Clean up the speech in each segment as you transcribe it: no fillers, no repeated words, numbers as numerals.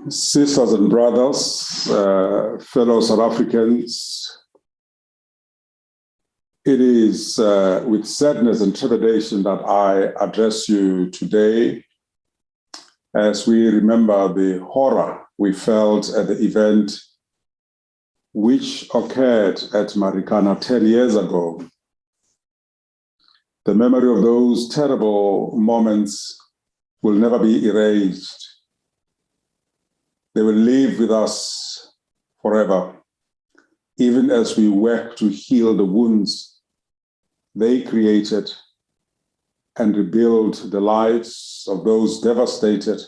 Sisters and brothers, fellow South Africans, it is with sadness and trepidation that I address you today as we remember the horror we felt at the event which occurred at Marikana 10 years ago. The memory of those terrible moments will never be erased. They will live with us forever, even as we work to heal the wounds they created and rebuild the lives of those devastated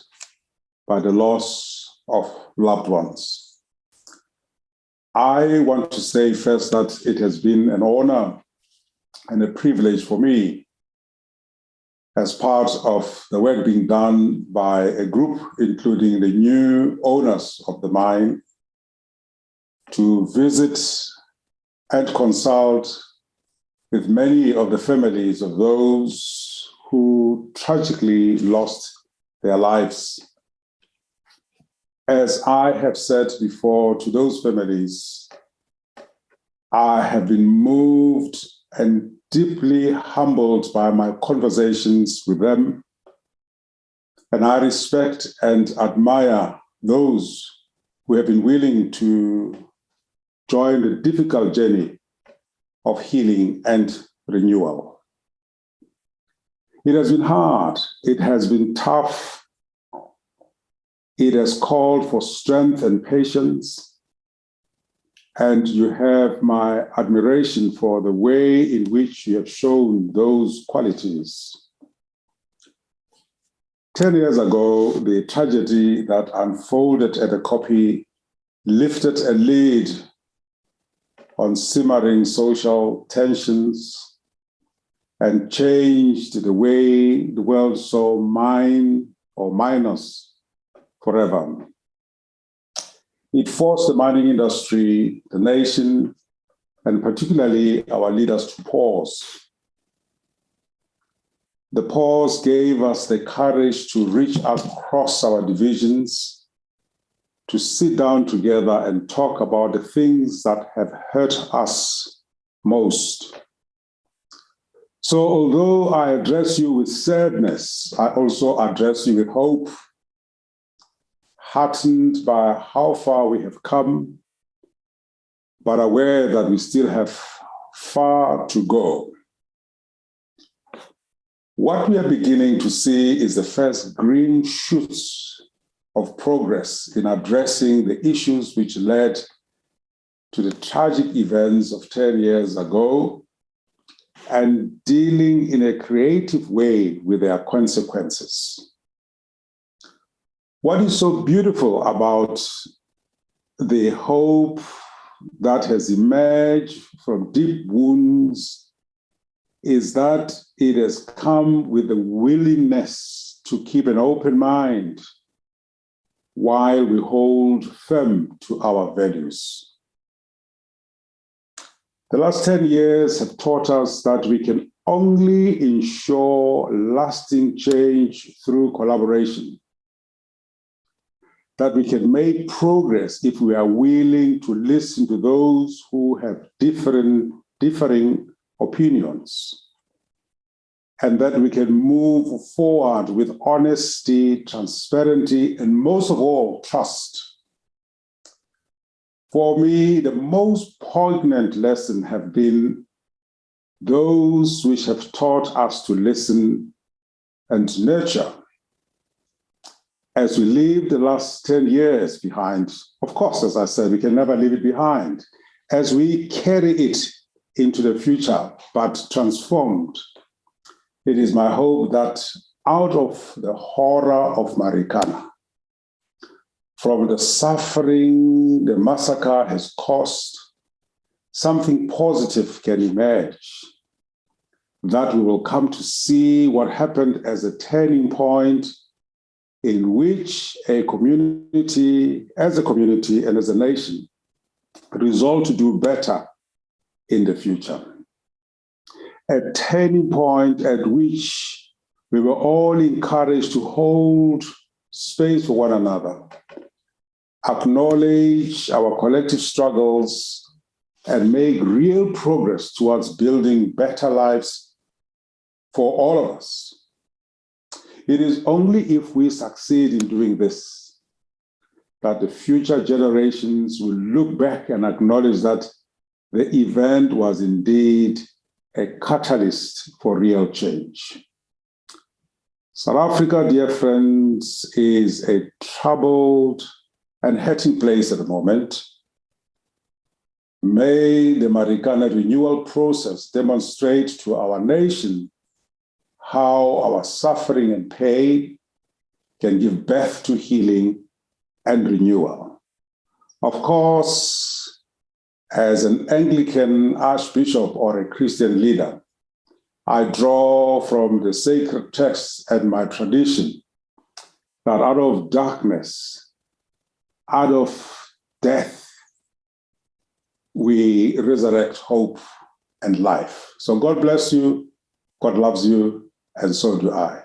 by the loss of loved ones. I want to say first that it has been an honor and a privilege for me as part of the work being done by a group, including the new owners of the mine, to visit and consult with many of the families of those who tragically lost their lives. As I have said before to those families, I have been moved and deeply humbled by my conversations with them, and I respect and admire those who have been willing to join the difficult journey of healing and renewal. It has been hard, it has been tough, it has called for strength and patience, and you have my admiration for the way in which you have shown those qualities. 10 years ago, the tragedy that unfolded at the Koppie lifted a lid on simmering social tensions and changed the way the world saw mine or miners forever. It forced the mining industry, the nation, and particularly our leaders to pause. The pause gave us the courage to reach across our divisions, to sit down together and talk about the things that have hurt us most. So although I address you with sadness, I also address you with hope, heartened by how far we have come, but aware that we still have far to go. What we are beginning to see is the first green shoots of progress in addressing the issues which led to the tragic events of 10 years ago and dealing in a creative way with their consequences. What is so beautiful about the hope that has emerged from deep wounds is that it has come with the willingness to keep an open mind while we hold firm to our values. The last 10 years have taught us that we can only ensure lasting change through collaboration, that we can make progress if we are willing to listen to those who have differing opinions, and that we can move forward with honesty, transparency, and most of all, trust. For me, the most poignant lesson have been those which have taught us to listen and nurture. As we leave the last 10 years behind, of course, as I said, we can never leave it behind. As we carry it into the future, but transformed, it is my hope that out of the horror of Marikana, from the suffering the massacre has caused, something positive can emerge, that we will come to see what happened as a turning point in which a community and as a nation resolve to do better in the future. A turning point at which we were all encouraged to hold space for one another, acknowledge our collective struggles, and make real progress towards building better lives for all of us. It is only if we succeed in doing this that the future generations will look back and acknowledge that the event was indeed a catalyst for real change. South Africa, dear friends, is a troubled and hurting place at the moment. May the Marikana renewal process demonstrate to our nation how our suffering and pain can give birth to healing and renewal. Of course, as an Anglican archbishop or a Christian leader, I draw from the sacred texts and my tradition that out of darkness, out of death, we resurrect hope and life. So God bless you, God loves you, and so do I.